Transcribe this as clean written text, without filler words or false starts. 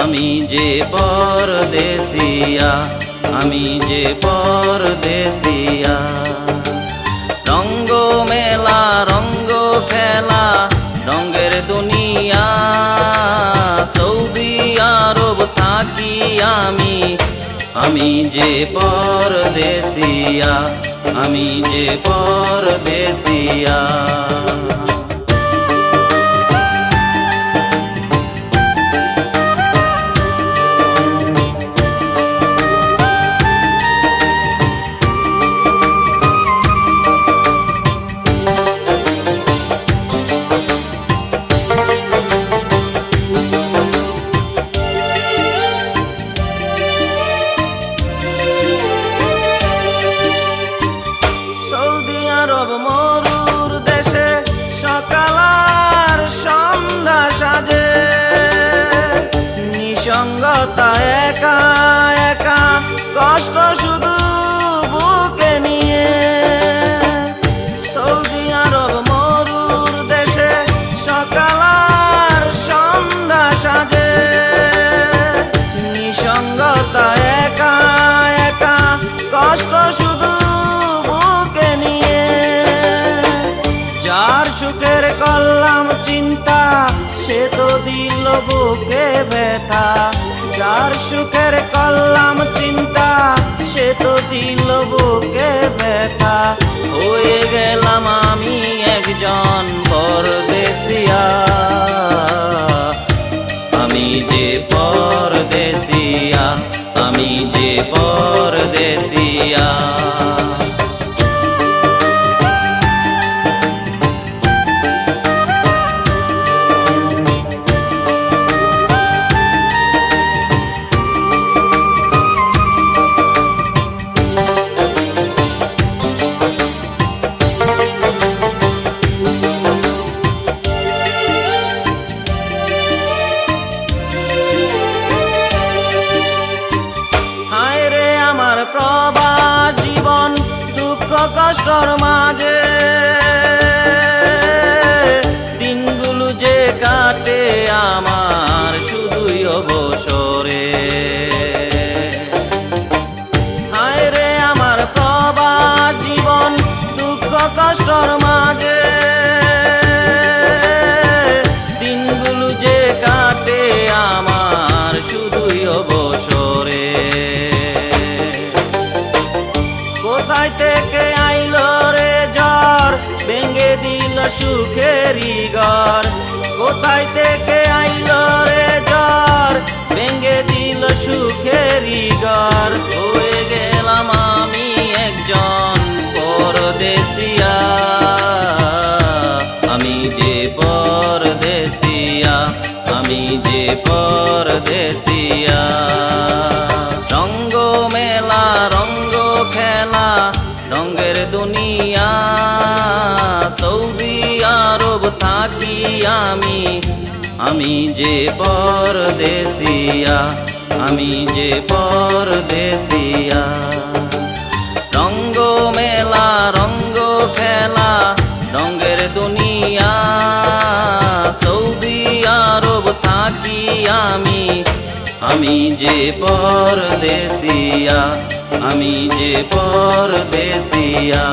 আমি যে পরদেশিয়া, আমি যে পরদেশিয়া। রঙ্গ মেলা রঙ্গ খেলা রঙ্গের দুনিয়া, সৌদি আরব থাকি আমি যে পরদেশিয়া, আমি যে পরদেশিয়া। মরুর দেশে সকাল আর সন্ধ্যা সাজে, নিসঙ্গতা একা একা কষ্ট শুধু বুকে নিয়ে। সৌদি আরব মরুর দেশে সকাল আর সন্ধ্যা সাজে, নিসঙ্গতা একা একা কষ্ট শুধু সুখের করলাম চিন্তা, সে তো দিল বুকে ব্যথা। যার সুখের করলাম চিন্তা, সে তো দিল বুকে ব্যথা। হয়ে গেলাম আমি একজন পরদেশিয়া, আমি যে পরদেশিয়া, আমি যে পরদেশিয়া। প্রবাস জীবন দুঃখ কষ্টর মাঝে, দিনগুলো যে কাটে আমার শুধুই অবসরে। হায় রে আমার প্রবাস জীবন দুঃখ কষ্টর মাঝে, দিনগুলো যে কাটে আমার শুধুই অবসরে। কোথায় থেকে আইলো রে ঝড় ভেঙে দিল সুখেরি ঘর, কোথায় থেকে আইলো রে ঝড় ভেঙে দিল সুখেরি ঘর। হয়ে গেলাম আমি একজন পরদেশিয়া, আমি যে পরদেশিয়া, আমি যে পরদেশিয়া। রঙ্গ মেলা রঙ্গ খেলা রঙ্গের দুনিয়া, সৌদি আরব থাকি আমি যে পরদেশিয়া, আমি যে পরদেশিয়া। রঙ্গ মেলা রঙ্গ খেলা রঙ্গের দুনিয়া, সৌদি আরব থাকি আমি যে পরদেশিয়া, আমি যে পরদেশিয়া।